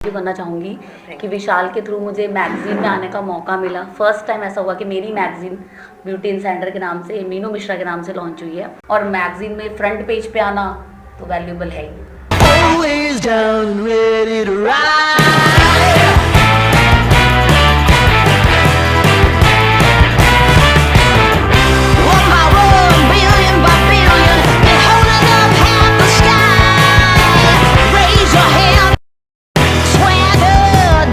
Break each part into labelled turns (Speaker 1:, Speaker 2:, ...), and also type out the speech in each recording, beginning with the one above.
Speaker 1: ये करना चाहूँगी कि विशाल के थ्रू मुझे मैगज़ीन में आने का मौका मिला। फर्स्ट टाइम ऐसा हुआ कि मेरी मैगज़ीन ब्यूटी इनसाइडर के नाम से, मीनू मिश्रा के नाम से लॉन्च हुई है और मैगज़ीन में फ्रंट पेज पे आना तो वैल्यूबल है ही।
Speaker 2: Always down and ready to ride. One by one, billion by billion, they're holding up half the sky. Raise your hand, swagger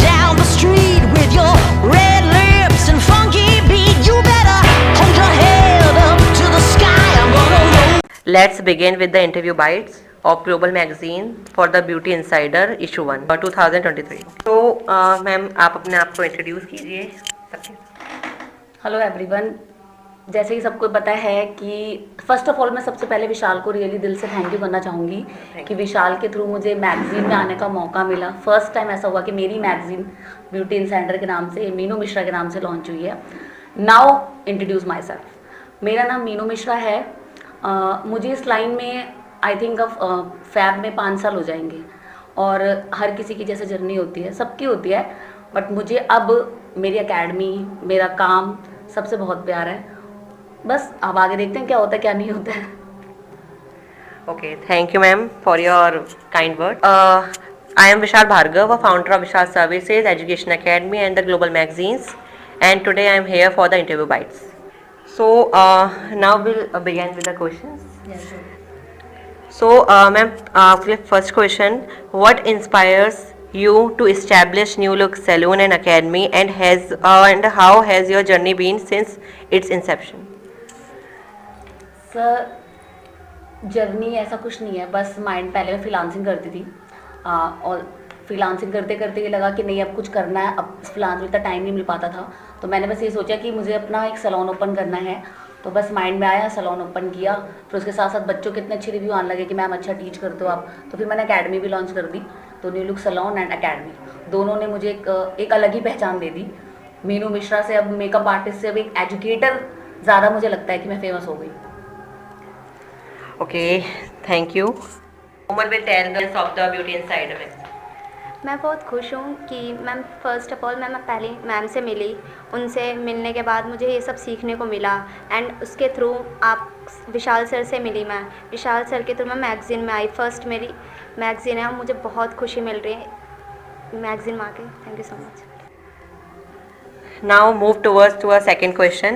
Speaker 2: down the street with your red lips and funky beat. You better hold your head up to the sky. I'm gonna roll.
Speaker 3: Let's begin with the interview bites of Global Magazine for the Beauty Insider issue 1 2023. तो ma'am आप अपने आप को introduce कीजिए।
Speaker 1: Hello everyone, जैसे ही सबको पता है कि फर्स्ट ऑफ ऑल मैं सबसे पहले विशाल को रियली दिल से थैंक यू करना चाहूँगी कि विशाल के थ्रू मुझे मैगज़ीन में आने का मौका मिला। फर्स्ट टाइम ऐसा हुआ कि मेरी मैगज़ीन ब्यूटी इनसाइडर के नाम से, मीनू मिश्रा के नाम से लॉन्च हुई है। Now introduce my self. मेरा नाम मीनू मिश्रा है। मुझे इस लाइन में आई थिंक फैब में 5 साल हो जाएंगे और हर किसी की जैसे जर्नी होती है, सबकी होती है, बट मुझे अब मेरी एकेडमी, मेरा काम सबसे बहुत प्यार है। बस अब आगे देखते हैं क्या होता है क्या नहीं होता है।
Speaker 3: Okay, thank you ma'am for your kind word. I am Vishal Bhargav, a founder of Vishal Services, Education Academy and the Global Magazines, and today I am here for the interview bites. So now we'll begin with the questions.
Speaker 1: Yes, sure.
Speaker 3: So ma'am, first question, what inspires you to establish New Look Salon and Academy, and how has your journey been since its inception?
Speaker 1: Sir, journey ऐसा कुछ नहीं है, बस mind पहले मैं freelancing करती थी और फ्रीलांसिंग करते करते ये लगा कि नहीं अब कुछ करना है। अब फ्रीलांस में इतना टाइम नहीं मिल पाता था, तो मैंने बस ये सोचा कि मुझे अपना एक सैलून ओपन करना है। तो बस माइंड में आया, सैलून ओपन किया। फिर उसके साथ साथ बच्चों के इतने अच्छे रिव्यू आने लगे कि मैम अच्छा टीच करते हो आप, तो फिर मैंने अकेडमी भी लॉन्च कर दी। तो new look salon and academy दोनों ने मुझे एक अलग ही पहचान दे दी। मीनू मिश्रा से, अब मेकअप आर्टिस्ट से, अब एक एजुकेटर ज़्यादा मुझे लगता है कि मैं फेमस हो गई।
Speaker 3: Okay, thank you. Komal will tell us of the Beauty Insider magazine.
Speaker 4: मैं बहुत खुश हूँ कि मैम फर्स्ट ऑफ ऑल मैं पहले मैम से मिली। उनसे मिलने के बाद मुझे ये सब सीखने को मिला एंड उसके थ्रू आप विशाल सर से मिली। मैं विशाल सर के थ्रू मैं मैगज़ीन में आई। फर्स्ट मेरी मैगज़ीन है और मुझे बहुत खुशी मिल रही है मैगज़ीन में आके। Thank you so much.
Speaker 3: Now move towards to a second question.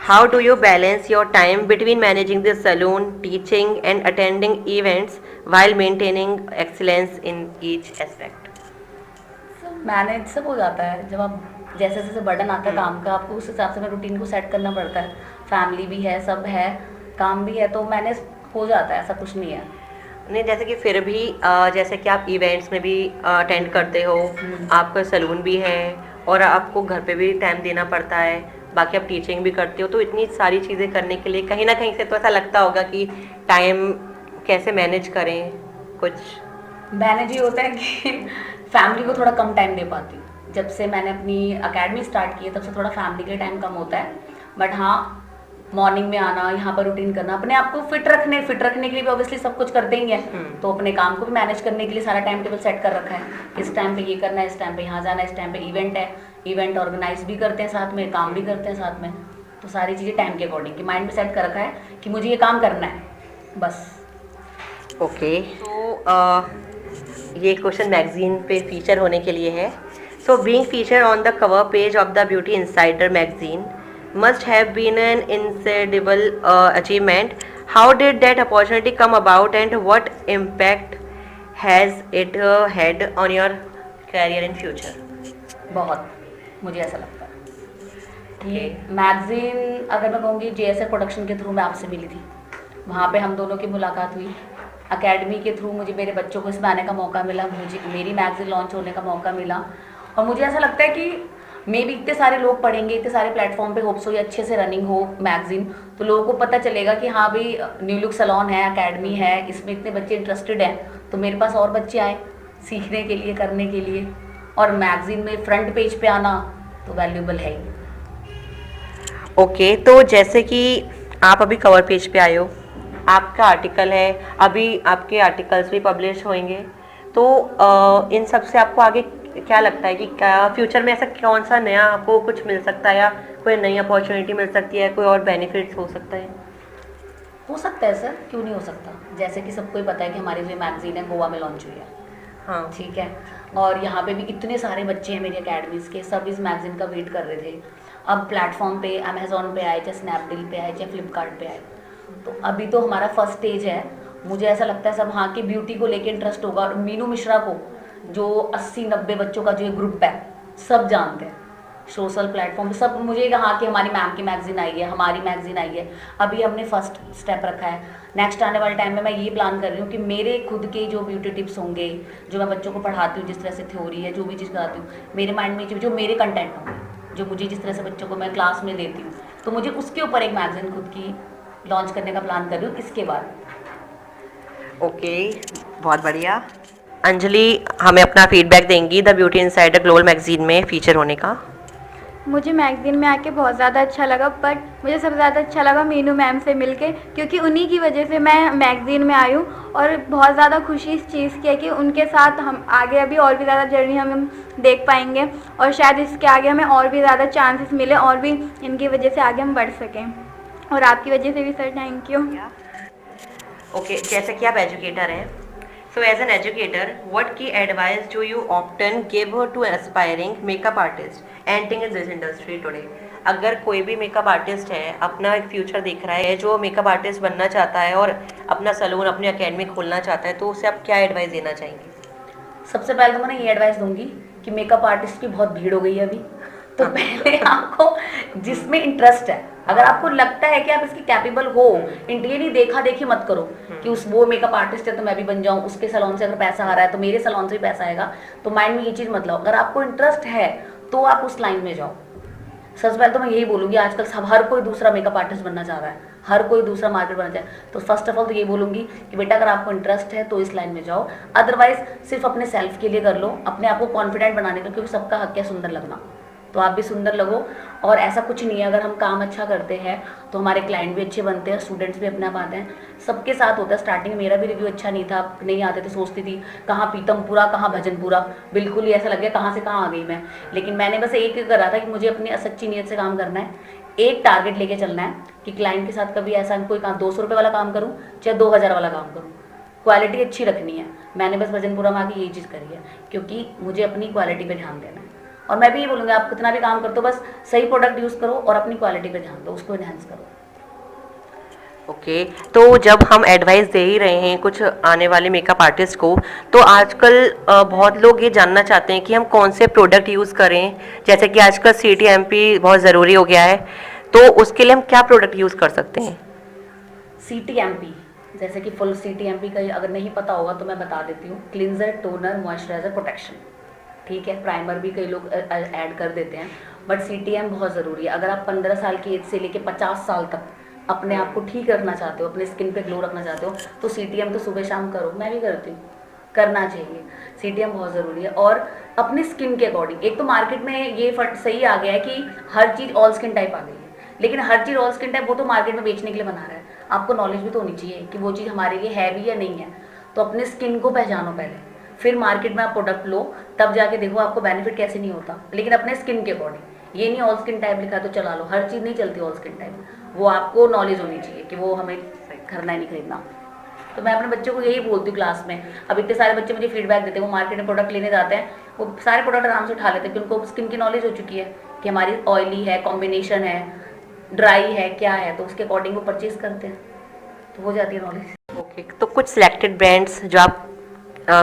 Speaker 3: How do you balance your time between managing the salon, teaching and attending events while maintaining excellence in each aspect?
Speaker 1: Manage सब हो जाता है, जब आप जैसे जैसे burden आता है काम का, आपको उस हिसाब से मैं रूटीन को सेट करना पड़ता है। फैमिली भी है, सब है, काम भी है, तो मैनेज हो जाता है, ऐसा कुछ नहीं है।
Speaker 3: नहीं, जैसे कि फिर भी जैसे कि आप इवेंट्स में भी अटेंड करते हो, आपका सैलून भी है और आपको घर पे भी टाइम देना पड़ता है, बाकी आप टीचिंग भी करते हो, तो इतनी सारी चीज़ें करने के लिए कहीं ना कहीं से तो ऐसा लगता होगा कि टाइम कैसे मैनेज करें। कुछ
Speaker 1: मैनेज ही होता है कि फैमिली को थोड़ा कम टाइम दे पाती हूँ। जब से मैंने अपनी अकेडमी स्टार्ट की है तब से थोड़ा फैमिली के लिए टाइम कम होता है, बट हाँ मॉर्निंग में आना, यहाँ पर रूटीन करना, अपने आप को फिट रखने के लिए भी ऑब्वियसली सब कुछ करते ही हैं। तो अपने काम को भी मैनेज करने के लिए सारा टाइम टेबल सेट कर रखा है, इस टाइम पे ये करना है, इस टाइम पे यहाँ जाना है, इस टाइम पे इवेंट है, इवेंट ऑर्गेनाइज भी करते हैं साथ में, काम भी करते हैं साथ में। तो सारी चीज़ें टाइम के अकॉर्डिंग कि माइंड में सेट कर रखा है कि मुझे ये काम करना है बस।
Speaker 3: ओके, तो ये क्वेश्चन मैगजीन पे फीचर होने के लिए है। So being feature on the cover page of the beauty insider magazine must have been an incredible achievement. How did that opportunity come about and what impact has it had on your career in future?
Speaker 1: बहुत, मुझे ऐसा लगता है कि magazine, अगर मैं कहूँगी JSR production के थ्रू मैं आपसे मिली थी, वहाँ पे हम दोनों की मुलाकात हुई। अकेडमी के थ्रू मुझे मेरे बच्चों को इसमें आने का मौका मिला, मुझे मेरी मैगज़ीन लॉन्च होने का मौका मिला। और मुझे ऐसा लगता है कि मे भी इतने सारे लोग पढ़ेंगे, इतने सारे प्लेटफॉर्म पे, होप्स हो ये अच्छे से रनिंग हो मैगज़ीन, तो लोगों को पता चलेगा कि हाँ भाई न्यू लुक सैलून है, अकेडमी है, इसमें इतने बच्चे इंटरेस्टेड हैं, तो मेरे पास और बच्चे आए सीखने के लिए, करने के लिए। और मैगज़ीन में फ्रंट पेज पे आना तो वैल्यूबल है ही।
Speaker 3: ओके, तो जैसे कि आप अभी कवर पेज पे आए हो, आपका आर्टिकल है, अभी आपके आर्टिकल्स भी पब्लिश होंगे, तो इन सब से आपको आगे क्या लगता है कि क्या फ्यूचर में ऐसा कौन सा नया आपको कुछ मिल सकता है, या कोई नई अपॉर्चुनिटी मिल सकती है, कोई और बेनिफिट्स हो सकता है?
Speaker 1: हो सकता है सर, क्यों नहीं हो सकता। जैसे कि सबको ही पता है कि हमारी जो मैगजीन है गोवा में लॉन्च हुई है,
Speaker 3: हाँ
Speaker 1: ठीक है। और यहाँ पे भी इतने सारे बच्चे हैं मेरी अकेडमीज़ के, सब इस मैगजीन का वेट कर रहे थे। अब प्लेटफॉर्म पे अमेज़ॉन पे आए, चाहे स्नैपडील पे आए, चाहे फ्लिपकार्ट पे आए, तो अभी तो हमारा फर्स्ट स्टेज है। मुझे ऐसा लगता है सब हाँ के ब्यूटी को लेके इंटरेस्ट होगा। और मीनू मिश्रा को जो 80-90 बच्चों का जो ये ग्रुप है सब जानते हैं, सोशल प्लेटफॉर्म पे सब मुझे कहा कि हमारी मैम की मैगजीन आई है, हमारी मैगजीन आई है। अभी हमने फर्स्ट स्टेप रखा है। नेक्स्ट आने वाले टाइम में मैं ये प्लान कर रही हूँ कि मेरे खुद के जो ब्यूटी टिप्स होंगे, जो मैं बच्चों को पढ़ाती हूँ, जिस तरह से थ्योरी है, जो भी चीज़ कराती हूँ, मेरे माइंड में जो मेरे कंटेंट होंगे, जो मुझे जिस तरह से बच्चों को मैं क्लास में देती हूँ, तो मुझे उसके ऊपर एक मैगजीन खुद की लॉन्च करने का प्लान कर रही हूँ इसके बाद।
Speaker 3: ओके, बहुत बढ़िया। अंजलि हमें अपना फीडबैक देंगी the beauty insider global magazine में फीचर होने का।
Speaker 5: मुझे मैगज़ीन में आके बहुत ज़्यादा अच्छा लगा, बट मुझे सबसे ज़्यादा अच्छा लगा मीनू मैम से मिलके, क्योंकि उन्हीं की वजह से मैं मैगज़ीन में आई हूँ। और बहुत ज़्यादा खुशी इस चीज़ की है कि उनके साथ हम आगे अभी और भी ज़्यादा जर्नी हम देख पाएंगे, और शायद इसके आगे हमें और भी ज़्यादा चांसेस मिले और भी इनकी वजह से आगे हम बढ़ सकें। और आपकी वजह से भी सर थैंक यू।
Speaker 3: ओके, जैसे कि आप एजुकेटर हैं, so as an educator what key advice do you often give to aspiring makeup artist entering in this industry today? अगर कोई भी मेकअप आर्टिस्ट है, अपना एक फ्यूचर देख रहा है, जो मेकअप आर्टिस्ट बनना चाहता है और अपना सलून, अपनी अकेडमी खोलना चाहता है, तो उसे आप क्या एडवाइस देना चाहेंगे?
Speaker 1: सबसे पहले तो मैं ये एडवाइस दूंगी कि मेकअप आर्टिस्ट की बहुत भीड़ हो गई है अभी, तो पहले आपको जिसमें इंटरेस्ट है, अगर आपको लगता है कि आप इसकी कैपेबल हो, ये नहीं देखा देखी मत करो कि उस वो मेकअप आर्टिस्ट है तो मैं भी बन जाऊं, उसके सैलून से अगर पैसा आ रहा है तो मेरे सैलून से भी पैसा आएगा, तो माइंड में ये चीज़ मत लाओ। अगर आपको इंटरेस्ट है तो आप उस लाइन में जाओ। सबसे पहले तो मैं यही बोलूँगी, आजकल सब हर कोई दूसरा मेकअप आर्टिस्ट बनना चाह रहा है, हर कोई दूसरा मार्केट बनना चाहे, तो फर्स्ट ऑफ ऑल तो ये बोलूँगी कि बेटा अगर आपको इंटरेस्ट है तो इस लाइन में जाओ। अदरवाइज सिर्फ अपने सेल्फ के लिए कर लो, अपने आप को कॉन्फिडेंट बनाने का, क्योंकि सबका हक है सुंदर लगना, तो आप भी सुंदर लगो। और ऐसा कुछ नहीं है, अगर हम काम अच्छा करते हैं तो हमारे क्लाइंट भी अच्छे बनते हैं, स्टूडेंट्स भी अपने आप आते हैं, सबके साथ होता है। स्टार्टिंग में मेरा भी रिव्यू अच्छा नहीं था, नहीं आते थे, सोचती थी कहाँ पीतमपुरा कहाँ भजनपुरा, बिल्कुल ही ऐसा लग गया कहाँ से कहाँ आ गई मैं। लेकिन मैंने बस एक ही करा था कि मुझे अपनी सच्ची नीयत से काम करना है, एक टारगेट लेके चलना है कि क्लाइंट के साथ कभी ऐसा कोई काम 200 रुपये वाला काम करूँ चाहे 2000 वाला काम करूँ, क्वालिटी अच्छी रखनी है। मैंने बस भजनपुरा में आके यही चीज़ करी है, क्योंकि मुझे अपनी क्वालिटी पे ध्यान देना है। और मैं भी ये बोलूँगी, आप कितना भी काम करते हो बस सही प्रोडक्ट यूज़ करो और अपनी क्वालिटी पे ध्यान दो, उसको एनहांस करो।
Speaker 3: ओके, तो जब हम एडवाइस दे ही रहे हैं कुछ आने वाले मेकअप आर्टिस्ट को, तो आजकल बहुत लोग ये जानना चाहते हैं कि हम कौन से प्रोडक्ट यूज़ करें। जैसे कि आजकल CTMP बहुत ज़रूरी हो गया है, तो उसके लिए हम क्या प्रोडक्ट यूज़ कर सकते हैं?
Speaker 1: CTMP, जैसे कि फुल CTMP का अगर नहीं पता होगा तो मैं बता देती हूँ, क्लिनजर, टोनर, मॉइस्चराइजर, प्रोटेक्शन, ठीक है। प्राइमर भी कई लोग ऐड कर देते हैं, बट CTM बहुत ज़रूरी है। अगर आप 15 साल की एज से लेके 50 साल तक अपने आप को ठीक रखना चाहते हो, अपने स्किन पे ग्लो रखना चाहते हो, तो CTM तो सुबह शाम करो, मैं भी करती हूँ, करना चाहिए। CTM बहुत ज़रूरी है। और अपनी स्किन के अकॉर्डिंग, एक तो मार्केट में ये सही आ गया है कि हर चीज़ ऑल स्किन टाइप आ गई है, लेकिन हर चीज़ ऑल स्किन टाइप वो तो मार्केट में बेचने के लिए बना रहा है, आपको नॉलेज भी तो होनी चाहिए कि वो चीज़ हमारे लिए है भी या नहीं है। तो अपने स्किन को पहचानो पहले, फिर मार्केट में आप प्रोडक्ट लो, तब जाके देखो आपको बेनिफिट कैसे नहीं होता, लेकिन अपने स्किन के अकॉर्डिंग। ये नहीं ऑल स्किन टाइप लिखा है तो चला लो, हर चीज़ नहीं चलती ऑल स्किन टाइप, वो आपको नॉलेज होनी चाहिए कि वो हमें खरीदना ही नहीं खरीदना। तो मैं अपने बच्चों को यही बोलती हूँ क्लास में। अब इतने सारे बच्चे मुझे फीडबैक देते हैं, वो मार्केट में प्रोडक्ट लेने जाते हैं, वो सारे प्रोडक्ट आराम से उठा लेते हैं, क्योंकि उनको स्किन की नॉलेज हो चुकी है कि हमारी ऑयली है, कॉम्बिनेशन है, ड्राई है, क्या है, तो उसके अकॉर्डिंग वो परचेज करते हैं, तो हो जाती है नॉलेज।
Speaker 3: ओके, तो कुछ सिलेक्टेड ब्रांड्स जो आप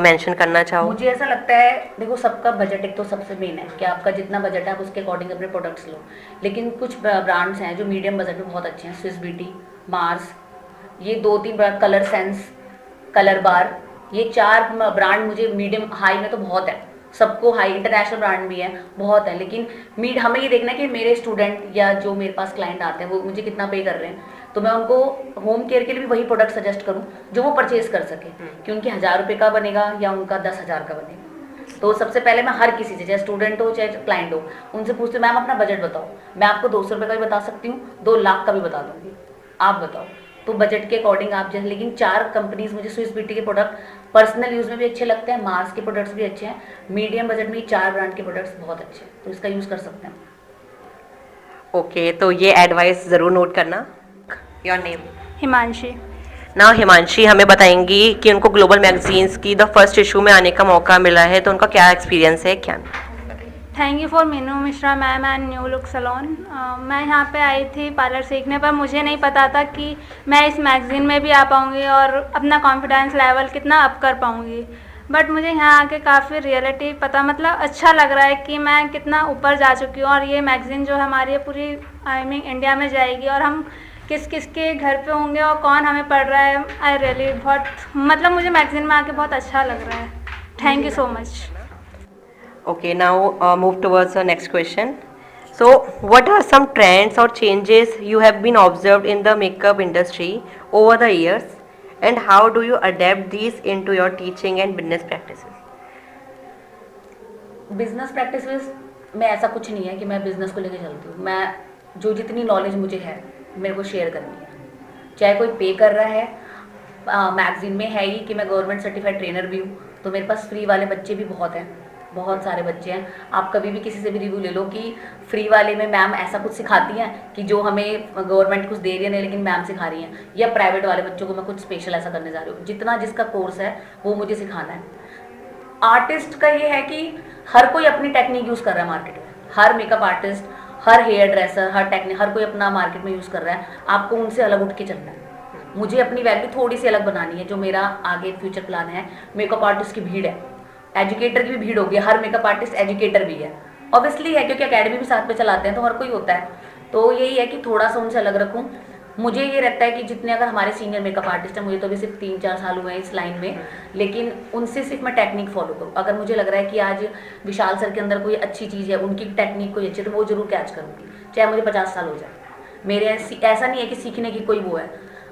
Speaker 3: मेंशन करना चाहो?
Speaker 1: मुझे ऐसा लगता है, देखो सबका बजट एक तो सबसे मेन है कि आपका जितना बजट है आप उसके अकॉर्डिंग अपने प्रोडक्ट्स लो, लेकिन कुछ ब्रांड्स हैं जो मीडियम बजट में बहुत अच्छे हैं, स्विस ब्यूटी, मार्स, ये 2-3 ब्रांड, कलर सेंस, कलर बार, ये 4 ब्रांड मुझे मीडियम हाई में तो बहुत है, सबको हाई इंटरनेशनल ब्रांड भी है, बहुत है, लेकिन हमें ये देखना है कि मेरे स्टूडेंट या जो मेरे पास क्लाइंट आते हैं वो मुझे कितना पे कर रहे हैं, तो मैं उनको होम केयर के लिए भी वही प्रोडक्ट सजेस्ट करूं जो वो परचेज कर सके, कि उनके 1000 रुपये का बनेगा या उनका 10,000 का बनेगा। तो सबसे पहले मैं हर किसी से, चाहे स्टूडेंट हो चाहे क्लाइंट हो, उनसे पूछती हूँ मैम अपना बजट बताओ, मैं आपको 200 रुपये का भी बता सकती हूँ, 2 लाख का भी बता दूँगी, आप बताओ। तो बजट के अकॉर्डिंग आप जैसे, लेकिन 4 कंपनीज मुझे स्विस ब्यूटी के प्रोडक्ट पर्सनल यूज़ में भी अच्छे लगते हैं, मास के प्रोडक्ट्स भी अच्छे हैं, मीडियम बजट में 4 ब्रांड के प्रोडक्ट्स बहुत अच्छे हैं, तो इसका यूज़ कर सकते हैं।
Speaker 3: ओके, तो ये एडवाइस ज़रूर नोट करना। Your name?
Speaker 6: हिमांशी।
Speaker 3: ना हिमांशी हमें बताएंगी कि उनको ग्लोबल मैगजीन्स की द फर्स्ट इशू में आने का मौका मिला है, तो उनका क्या एक्सपीरियंस है, क्या?
Speaker 6: Thank you for Meenu Mishra ma'am and new look salon. मैं यहाँ पे आई थी पार्लर सीखने, पर मुझे नहीं पता था कि मैं इस मैगज़ीन में भी आ पाऊँगी और अपना कॉन्फिडेंस लेवल कितना अप कर पाऊँगी। बट मुझे यहाँ आके काफ़ी रियलिटी पता, मतलब अच्छा लग रहा है कि मैं कितना ऊपर जा चुकी हूँ, और ये मैगज़ीन जो हमारी है पूरी आई मीन इंडिया में जाएगी, और हम किस किस के घर पे होंगे और कौन हमें पढ़ रहा है। आई रियली बहुत, मतलब मुझे मैगज़ीन में आके बहुत अच्छा लग रहा है। Thank you so much.
Speaker 3: Okay, now move towards the next question. So, what are some trends or changes you have been observed in the makeup industry over the years, and how do you adapt these into your teaching and business practices?
Speaker 1: Business practices में ऐसा कुछ नहीं है कि मैं business को लेकर चलती हूँ। मैं जो जितनी नॉलेज मुझे है मेरे को शेयर करनी है, चाहे कोई पे कर रहा है। मैगजीन में है ही कि मैं गवर्नमेंट सर्टिफाइड ट्रेनर भी हूँ, तो मेरे पास फ्री वाले बच्चे भी बहुत हैं, बहुत सारे बच्चे हैं। आप कभी भी किसी से भी रिव्यू ले लो कि फ्री वाले में मैम ऐसा कुछ सिखाती हैं कि जो हमें गवर्नमेंट कुछ दे रही है नहीं, लेकिन मैम सिखा रही हैं, या प्राइवेट वाले बच्चों को मैं कुछ स्पेशल ऐसा करने जा रही हूँ। जितना जिसका कोर्स है वो मुझे सिखाना है। आर्टिस्ट का ये है कि हर कोई अपनी टेक्निक यूज़ कर रहा है मार्केट में, हर मेकअप आर्टिस्ट, हर हेयर ड्रेसर, हर टेक्निक, हर कोई अपना मार्केट में यूज़ कर रहा है। आपको उनसे अलग उठ के चलना है। मुझे अपनी वैल्यू थोड़ी सी अलग बनानी है, जो मेरा आगे फ्यूचर प्लान है। मेकअप आर्टिस्ट की भीड़ है, एजुकेटर की भी भीड़ होगी, हर मेकअप आर्टिस्ट एजुकेटर भी है, ऑब्वियसली है, क्योंकि एकेडमी भी साथ में चलाते हैं, तो हर कोई होता है। तो यही है कि थोड़ा सा उनसे अलग रखूं। मुझे ये रहता है कि जितने अगर हमारे सीनियर मेकअप आर्टिस्ट हैं, मुझे तो अभी सिर्फ 3-4 साल हुए हैं इस लाइन में, लेकिन उनसे सिर्फ मैं टेक्निक फॉलो करूँ। अगर मुझे लग रहा है कि आज विशाल सर के अंदर कोई अच्छी चीज़ है, उनकी टेक्निक कोई अच्छी है, तो वो जरूर कैच करूँगी, चाहे मुझे 50 साल हो जाए। मेरे ऐसा नहीं है कि सीखने की कोई वो है,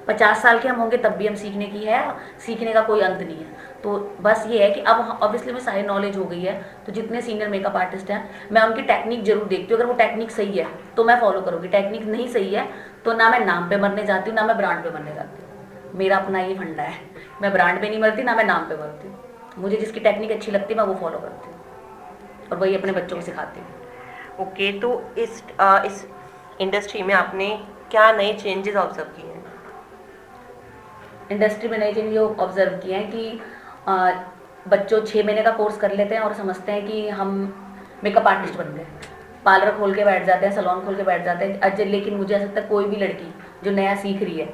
Speaker 1: 50 साल के हम होंगे तब भी हम सीखने की है, सीखने का कोई अंत नहीं है। तो बस ये है कि अब ऑब्वियसली में सारी नॉलेज हो गई है, तो जितने सीनियर मेकअप आर्टिस्ट हैं मैं उनकी टेक्निक जरूर देखती हूँ। अगर वो टेक्निक सही है तो मैं फॉलो करूँगी, टेक्निक नहीं सही है तो ना मैं नाम पे मरने जाती हूँ, ना मैं ब्रांड पे मरने जाती हूँ। मेरा अपना ये फंडा है, मैं ब्रांड पे नहीं मरती, ना मैं नाम पे मरती हूँ। मुझे जिसकी टेक्निक अच्छी लगती है मैं वो फॉलो करती हूँ और वही अपने बच्चों को सिखाती हूँ।
Speaker 3: ओके, तो इस इंडस्ट्री में आपने क्या नए चेंजेस ऑब्जर्व किए हैं?
Speaker 1: इंडस्ट्री में नई चीज़ ये ऑब्जर्व किए हैं कि बच्चों 6 महीने का कोर्स कर लेते हैं और समझते हैं कि हम मेकअप आर्टिस्ट बन गए, पार्लर खोल के बैठ जाते हैं, सैलून खोल के बैठ जाते हैं। लेकिन मुझे ऐसा लगता है कोई भी लड़की जो नया सीख रही है,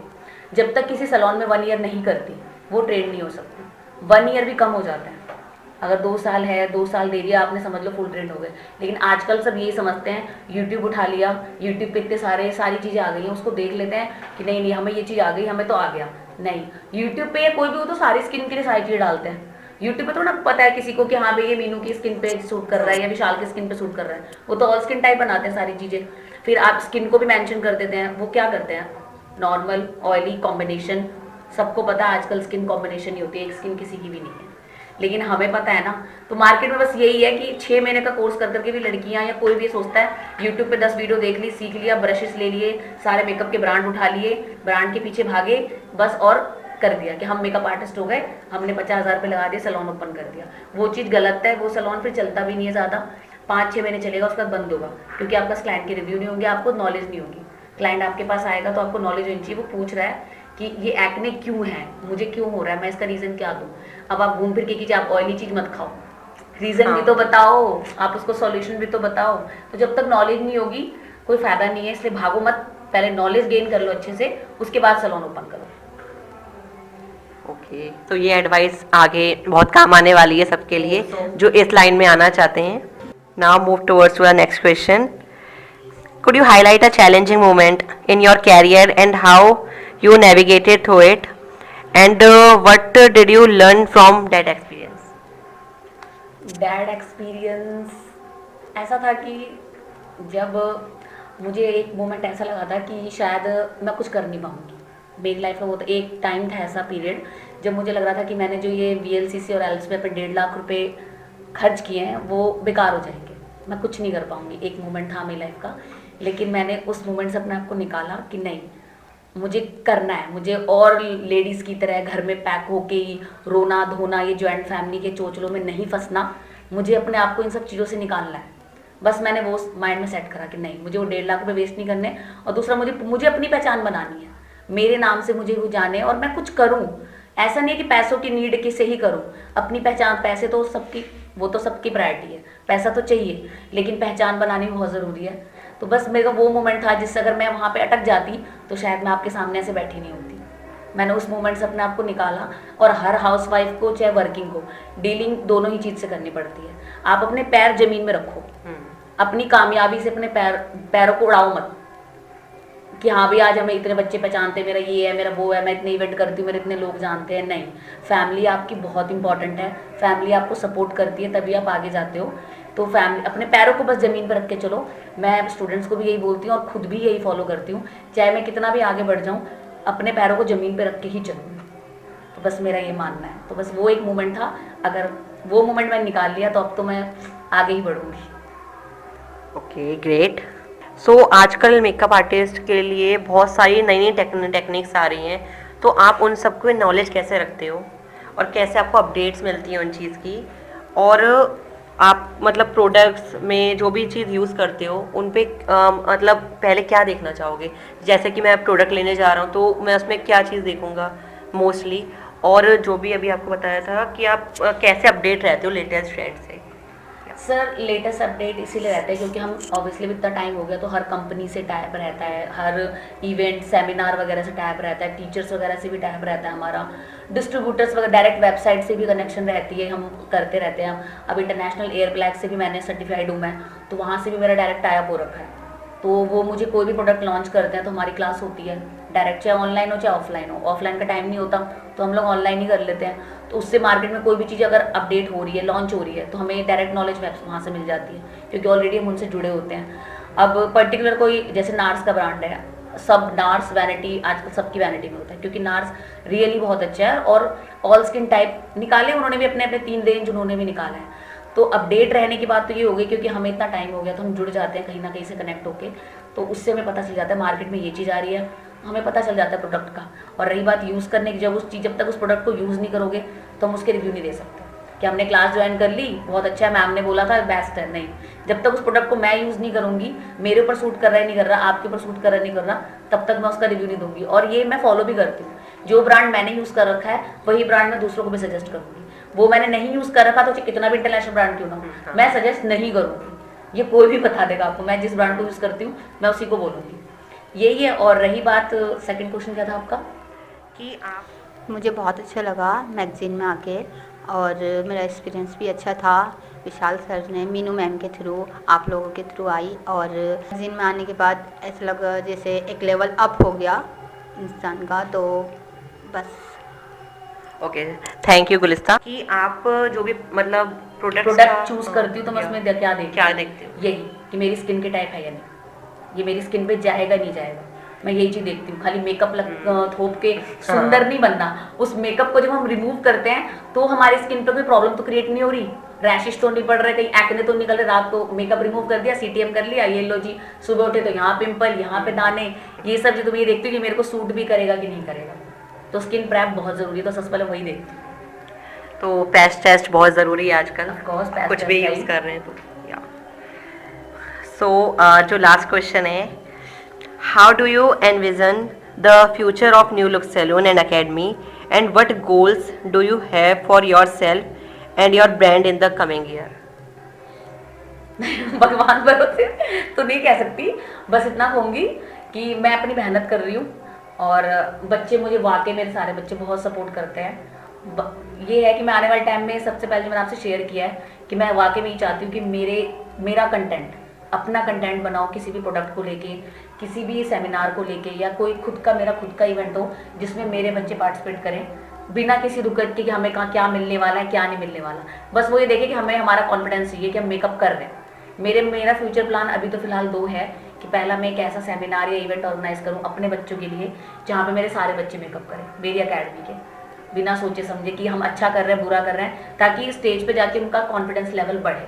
Speaker 1: जब तक किसी सैलून में 1 ईयर नहीं करती वो ट्रेन नहीं हो सकती। 1 ईयर भी कम हो जाता है। अगर 2 साल है, 2 साल दे दिया आपने, समझ लो फुल ट्रेंड हो गए। लेकिन आजकल सब यही समझते हैं, यूट्यूब उठा लिया, यूट्यूब पे इतने सारी चीज़ें आ गई हैं, उसको देख लेते हैं कि नहीं नहीं हमें ये चीज़ आ गई, हमें तो आ गया। नहीं, यूट्यूब पे या कोई भी हो तो सारी स्किन के लिए सारी चीज़ें डालते हैं। यूट्यूब पे थोड़ा पता है किसी को कि हाँ भाई ये मीनू की स्किन पे सूट कर रहा है या विशाल की स्किन पे सूट कर रहा है, वो तो ऑल स्किन टाइप बनाते हैं सारी चीज़ें। फिर आप स्किन को भी मेंशन कर देते हैं। वो क्या करते हैं, नॉर्मल ऑयली कॉम्बिनेशन, सबको पता है आजकल स्किन कॉम्बिनेशन ही होती है, एक स्किन किसी की भी नहीं है, लेकिन हमें पता है ना। तो मार्केट में बस यही है कि 6 महीने का कोर्स कर करके भी लड़कियां या कोई भी सोचता है यूट्यूब पे 10 वीडियो देख ली, सीख लिया, ब्रशेस ले लिए, सारे मेकअप के ब्रांड उठा लिए, ब्रांड के पीछे भागे बस और कर दिया कि हम मेकअप आर्टिस्ट हो गए, हमने 50,000 रुपये लगा दिए, सैलून ओपन कर दिया। वो चीज़ गलत है। वो सैलून फिर चलता भी नहीं है ज़्यादा, 5-6 महीने चलेगा, उसके बाद बंद होगा, क्योंकि आपका क्लाइंट के रिव्यू नहीं होंगे, आपको नॉलेज नहीं होगी। क्लाइंट आपके पास आएगा तो आपको नॉलेज होनी चाहिए, वो पूछ रहा है कि ये एक्ने क्यों है, मुझे क्यों हो रहा है, मैं इसका रीज़न क्या दूँ। अब आप घूम फिर के कीजिए, आप ऑयली चीज़ मत खाओ, रीज़न भी तो बताओ, आप उसको सॉल्यूशन भी तो बताओ। तो जब तक नॉलेज नहीं होगी कोई फ़ायदा नहीं है, इसलिए भागो मत, पहले नॉलेज गेन कर लो अच्छे से, उसके बाद सैलून ओपन करो।
Speaker 3: ओके, तो ये एडवाइस आगे बहुत काम आने वाली है सबके लिए जो इस लाइन में आना चाहते हैं। Now move towards to the next question. Could you highlight a challenging moment in your career and how you navigated through it, and what did you learn from that experience?
Speaker 1: Bad experience ऐसा था कि जब मुझे एक moment ऐसा लगा था कि शायद मैं कुछ कर नहीं पाऊँगी मेरी लाइफ में। वो तो एक टाइम था, ऐसा पीरियड जब मुझे लग रहा था कि मैंने जो ये VLCC और एल्स पे 1.5 लाख रुपए खर्च किए हैं वो बेकार हो जाएंगे, मैं कुछ नहीं कर पाऊँगी। एक मोमेंट था मेरी लाइफ का, लेकिन मैंने उस मोमेंट से अपने आप को निकाला कि नहीं, मुझे करना है, मुझे और लेडीज़ की तरह घर में पैक होके ही रोना धोना, ये जॉइंट फैमिली के चोचलों में नहीं फंसना, मुझे अपने आप को इन सब चीज़ों से निकालना है। बस मैंने वो माइंड में सेट करा कि नहीं, मुझे वो 1.5 लाख रुपए वेस्ट नहीं करने, और दूसरा मुझे अपनी पहचान बनानी है, मेरे नाम से मुझे वो जाने और मैं कुछ करूँ। ऐसा नहीं है कि पैसों की नीड किसे ही करूँ, अपनी पहचान, पैसे तो सबकी, वो तो सबकी प्रायोरिटी है, पैसा तो चाहिए, लेकिन पहचान बनानी बहुत ज़रूरी है। तो बस मेरा वो मोमेंट था जिससे अगर मैं वहाँ पे अटक जाती तो शायद मैं आपके सामने ऐसे बैठी नहीं होती। मैंने उस मोमेंट से अपने आप को निकाला, और हर हाउसवाइफ को चाहे वर्किंग को डीलिंग दोनों ही चीज़ से करनी पड़ती है। आप अपने पैर ज़मीन में रखो, अपनी कामयाबी से अपने पैरों को उड़ाओ मत कि हाँ भाई आज हमें इतने बच्चे पहचानते हैं, मेरा ये है, मेरा वो है, मैं इतने इवेंट करती हूँ, मेरे इतने लोग जानते हैं। नहीं, फैमिली आपकी बहुत इंपॉर्टेंट है, फैमिली आपको सपोर्ट करती है, तभी आप आगे जाते हो। तो फैमिली, अपने पैरों को बस ज़मीन पर रख के चलो। मैं स्टूडेंट्स को भी यही बोलती हूँ और खुद भी यही फॉलो करती हूँ, चाहे मैं कितना भी आगे बढ़ जाऊँ, अपने पैरों को ज़मीन पर रख के ही चलूँ। तो बस मेरा ये मानना है। तो बस वो एक मोमेंट था, अगर वो मोमेंट मैंने निकाल लिया तो अब तो मैं आगे ही बढ़ूँगी।
Speaker 3: Okay, great. सो आजकल मेकअप आर्टिस्ट के लिए बहुत सारी नई नई टेक्निक्स आ रही हैं, तो आप उन सबको नॉलेज कैसे रखते हो और कैसे आपको अपडेट्स मिलती हैं उन चीज़ की, और आप मतलब प्रोडक्ट्स में जो भी चीज़ यूज़ करते हो उन पे मतलब पहले क्या देखना चाहोगे? जैसे कि मैं प्रोडक्ट लेने जा रहा हूँ तो मैं उसमें क्या चीज़ देखूँगा मोस्टली, और जो भी अभी आपको बताया था कि आप कैसे अपडेट रहते हो लेटेस्ट ट्रेंड से?
Speaker 1: सर, लेटेस्ट अपडेट इसीलिए रहता है क्योंकि हम ऑब्वियसली इतना टाइम हो गया तो हर कंपनी से टाइप रहता है, हर इवेंट सेमिनार वगैरह से टाइप रहता है, टीचर्स वगैरह से भी टाइप रहता है हमारा, डिस्ट्रीब्यूटर्स वगैरह डायरेक्ट वेबसाइट से भी कनेक्शन रहती है, हम करते रहते हैं। अब इंटरनेशनल एयर ब्लैक से भी मैंने सर्टिफाइड हूँ मैं, तो वहाँ से भी मेरा डायरेक्ट टाइप हो रखा है। तो वो मुझे कोई भी प्रोडक्ट लॉन्च करते हैं तो हमारी क्लास होती है डायरेक्ट, चाहे ऑनलाइन हो चाहे ऑफलाइन हो। ऑफलाइन का टाइम नहीं होता तो हम लोग ऑनलाइन ही कर लेते हैं, तो उससे मार्केट में कोई भी चीज़ अगर अपडेट हो रही है, लॉन्च हो रही है, तो हमें डायरेक्ट नॉलेज वहाँ से मिल जाती है क्योंकि ऑलरेडी हम उनसे जुड़े होते हैं। अब पर्टिकुलर कोई जैसे नार्स का ब्रांड है, सब नार्स वैनिटी आजकल सबकी वैनिटी में होता है क्योंकि नार्स रियली बहुत अच्छा है, और ऑल स्किन टाइप निकाले उन्होंने भी अपने अपने 3 रेंज उन्होंने भी निकाला है। तो अपडेट रहने की बात तो ये हो गई क्योंकि हमें इतना टाइम हो गया तो हम जुड़ जाते हैं कहीं ना कहीं से कनेक्ट होके, तो उससे हमें पता चल जाता है मार्केट में ये चीज़ आ रही है, हमें पता चल जाता है प्रोडक्ट का। और रही बात यूज़ करने की, जब तक उस प्रोडक्ट को यूज़ नहीं करोगे तो हम उसके रिव्यू नहीं दे सकते कि हमने क्लास ज्वाइन कर ली, बहुत अच्छा है, मैम ने बोला था बेस्ट है। नहीं, जब तक उस प्रोडक्ट को मैं यूज़ नहीं करूँगी, मेरे ऊपर सूट कर रहा है नहीं कर रहा, आपके ऊपर सूट कर रहा है नहीं कर रहा, तब तक मैं उसका रिव्यू नहीं दूंगी। और ये मैं फॉलो भी करती हूँ, जो ब्रांड मैंने यूज़ कर रखा है वही ब्रांड मैं दूसरों को भी सजेस्ट करूँगी। वो मैंने नहीं यूज़ कर रखा तो कितना भी इंटरनेशनल ब्रांड क्यों ना हो, मैं सजेस्ट नहीं करूँगी। ये कोई भी बता देगा आपको, मैं जिस ब्रांड को यूज़ करती हूँ मैं उसी को बोलूँगी, यही है। और रही बात, सेकंड क्वेश्चन क्या था आपका?
Speaker 3: कि आप
Speaker 7: मुझे बहुत अच्छा लगा मैगज़ीन में आके, और मेरा एक्सपीरियंस भी अच्छा था। विशाल सर ने मीनू मैम के थ्रू, आप लोगों के थ्रू आई, और मैगज़ीन में आने के बाद ऐसा लगा जैसे एक लेवल अप हो गया इंसान का, तो बस।
Speaker 3: Okay, thank you Gulista. कि आप जो भी मतलब
Speaker 1: प्रोडक्ट चूज़ करती हूँ तो मैं उसमें क्या देखती हूँ,
Speaker 3: हो?
Speaker 1: यही कि मेरी स्किन के टाइप है या नहीं, ये मेरी स्किन पे जाएगा नहीं जाएगा, मैं यही चीज़ देखती हूँ। खाली मेकअप थोप के सुंदर नहीं बनना, उस मेकअप को जब हम रिमूव करते हैं तो हमारी स्किन पे कोई प्रॉब्लम तो क्रिएट नहीं हो रही, रैशेस तो नहीं पड़ रहे, कहीं एक्ने तो निकल रहे, रात को मेकअप रिमूव कर दिया, CTM कर लिया, ये लो जी, सुबह उठे तो यहाँ पिंपल, यहाँ पे दाने, ये सब जो तुम ये देखती हो कि मेरे को सूट भी करेगा कि नहीं करेगा। तो स्किन प्रेप बहुत ज़रूरी है, तो सबसे पहले वही देखती हूँ।
Speaker 3: तो पैच टेस्ट बहुत ज़रूरी है आजकल,
Speaker 1: Of course, पैच
Speaker 3: कुछ
Speaker 1: टेस्ट
Speaker 3: भी
Speaker 1: है
Speaker 3: यूज़
Speaker 1: ही।
Speaker 3: कर रहे हैं तो। सो जो लास्ट क्वेश्चन है, how do you envision the future of new look salon and academy, and what goals do you have for yourself and your brand in the coming year?
Speaker 1: भगवान भरोसे तो नहीं कह सकती, बस इतना कहूँगी कि मैं अपनी मेहनत कर रही हूँ और बच्चे मुझे वाकई, मेरे सारे बच्चे बहुत सपोर्ट करते हैं। ये है कि मैं आने वाले टाइम में सबसे पहले मैंने आपसे शेयर किया है कि मैं वाकई में ये चाहती हूँ कि मेरा कंटेंट, अपना कंटेंट बनाओ किसी भी प्रोडक्ट को लेके, किसी भी सेमिनार को लेके, या कोई मेरा खुद का इवेंट हो जिसमें मेरे बच्चे पार्टिसिपेट करें बिना किसी रुकत के कि हमें कहाँ क्या मिलने वाला है क्या नहीं मिलने वाला। बस वो ये देखें कि हमें हमारा कॉन्फिडेंस चाहिए कि हम मेकअप कर रहे हैं। मेरा फ्यूचर प्लान अभी तो फिलहाल 2 है कि पहला मैं एक ऐसा सेमिनार या इवेंट ऑर्गेनाइज करूं अपने बच्चों के लिए जहां पे मेरे सारे बच्चे मेकअप करें मेरी एकेडमी के, बिना सोचे समझे कि हम अच्छा कर रहे हैं बुरा कर रहे हैं, ताकि स्टेज पे जाके उनका कॉन्फिडेंस लेवल बढ़े।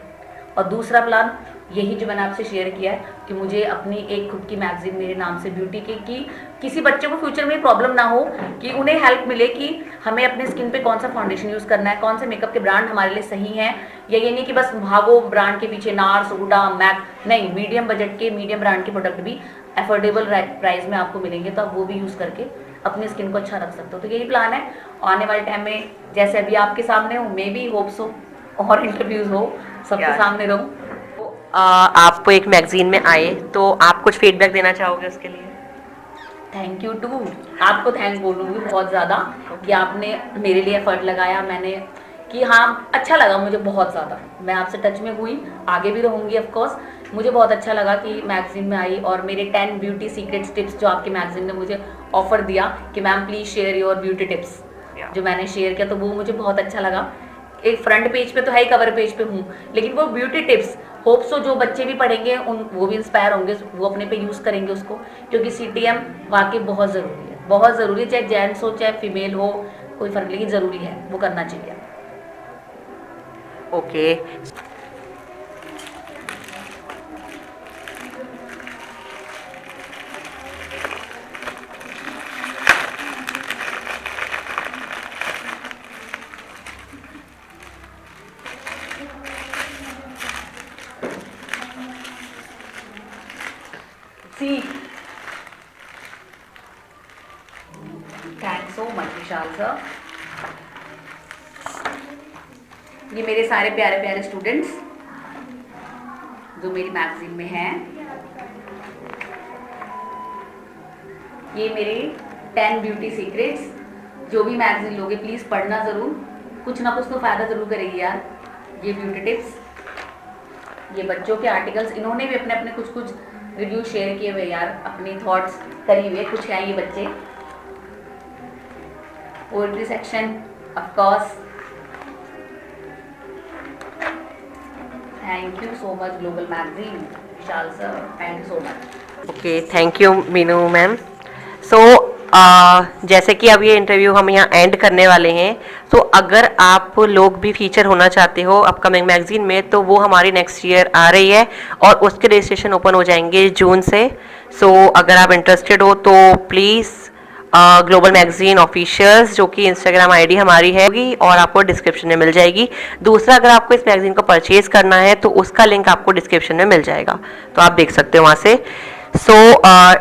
Speaker 1: और दूसरा प्लान यही जो मैंने आपसे शेयर किया है कि मुझे अपनी एक खुद की मैगजीन मेरे नाम से ब्यूटी की, कि किसी बच्चे को फ्यूचर में प्रॉब्लम ना हो, कि उन्हें हेल्प मिले कि हमें अपने स्किन पे कौन सा फाउंडेशन यूज़ करना है, कौन से मेकअप के ब्रांड हमारे लिए सही हैं, या ये नहीं कि बस भागो ब्रांड के पीछे, नार्स, हुडा, मैक, नहीं, मीडियम बजट के मीडियम ब्रांड के प्रोडक्ट भी अफोर्डेबल प्राइस में आपको मिलेंगे, तो आप वो भी यूज़ करके अपनी स्किन को अच्छा रख सकते हो। तो यही प्लान है आने वाले टाइम में, जैसे अभी आपके सामने हो, मे बी होप्स हो और इंटरव्यूज़ हो, सबके सामने रहूँ।
Speaker 3: आप एक मैगजीन में आए तो आप कुछ फीडबैक देना चाहोगे उसके लिए?
Speaker 1: थैंक यू टू आपको, थैंक बोलूँगी बहुत ज़्यादा कि आपने मेरे लिए एफर्ट लगाया, मैंने कि हाँ अच्छा लगा मुझे बहुत ज़्यादा। मैं आपसे टच में हुई, आगे भी रहूँगी ऑफ कोर्स। मुझे बहुत अच्छा लगा कि मैगजीन में आई और मेरे 10 ब्यूटी सीक्रेट्स टिप्स जो आपकी मैगजीन ने मुझे ऑफर दिया कि ma'am please share your beauty tips, जो मैंने शेयर किया तो वो मुझे बहुत अच्छा लगा। एक फ्रंट पेज पे तो है ही, कवर पेज पे हूँ, लेकिन वो ब्यूटी टिप्स होप्स हो जो बच्चे भी पढ़ेंगे वो भी इंस्पायर होंगे, वो अपने पे यूज़ करेंगे उसको, क्योंकि CTM वाकई बहुत ज़रूरी है, बहुत ज़रूरी है, चाहे जेंट्स हो चाहे फीमेल हो, कोई फर्क नहीं, ज़रूरी है, वो करना चाहिए।
Speaker 3: ओके,
Speaker 1: थैंक्स सो मच विशाल सर। ये मेरे सारे प्यारे प्यारे स्टूडेंट्स जो मेरी मैगजीन में हैं, ये मेरे 10 ब्यूटी सीक्रेट्स। जो भी मैगजीन लोगे प्लीज़ पढ़ना ज़रूर, कुछ ना कुछ तो फ़ायदा ज़रूर करेगी यार। ये ब्यूटी टिप्स, ये बच्चों के आर्टिकल्स, इन्होंने भी अपने अपने कुछ कुछ रिव्यू शेयर किए हुए यार, अपनी थॉट्स करी हुए, कुछ हैं ये बच्चे। Poetry section of course. Thank you so much global magazine, Vishal sir, thank you so much.
Speaker 3: Okay, thank you Meenu ma'am. So जैसे कि अब ये इंटरव्यू हम यहाँ एंड करने वाले हैं, तो अगर आप लोग भी फीचर होना चाहते हो अपकमिंग मैगजीन में, तो वो हमारी नेक्स्ट ईयर आ रही है और उसके रजिस्ट्रेशन ओपन हो जाएंगे जून से। सो अगर आप इंटरेस्टेड हो तो प्लीज़ ग्लोबल मैगजीन ऑफिशियल्स, जो कि इंस्टाग्राम आईडी हमारी है, और आपको डिस्क्रिप्शन में मिल जाएगी। दूसरा, अगर आपको इस मैगजीन को परचेज करना है तो उसका लिंक आपको डिस्क्रिप्शन में मिल जाएगा, तो आप देख सकते हो वहाँ से। So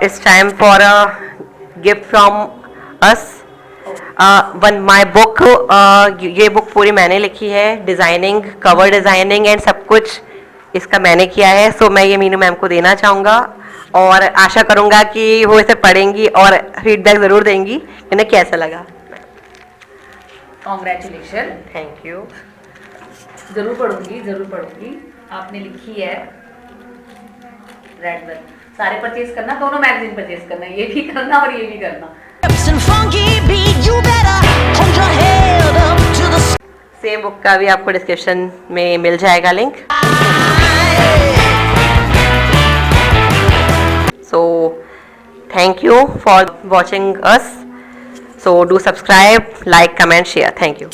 Speaker 3: it's time for a gift from us, one my book. ये बुक पूरी मैंने लिखी है, डिज़ाइनिंग, कवर डिज़ाइनिंग एंड सब कुछ इसका मैंने किया है। सो मैं ये मीनू मैम को देना चाहूँगा और आशा करूँगा कि वो इसे पढ़ेंगी और फीडबैक ज़रूर देंगी इन्हें कैसा लगा।
Speaker 1: Congratulation,
Speaker 3: thank you.
Speaker 1: ज़रूर पढ़ूंगी, ज़रूर पढ़ूंगी। आपने लिखी है रेड वेल, सारे परचेज करना, दोनों मैगजीन परचेज करना, ये भी करना और ये भी करना।
Speaker 2: And funky beat, you better hold your head up to the
Speaker 3: same book का भी आपको डिस्क्रिप्शन में मिल जाएगा link. So thank you for watching us. So do subscribe, like, comment, share. Thank you.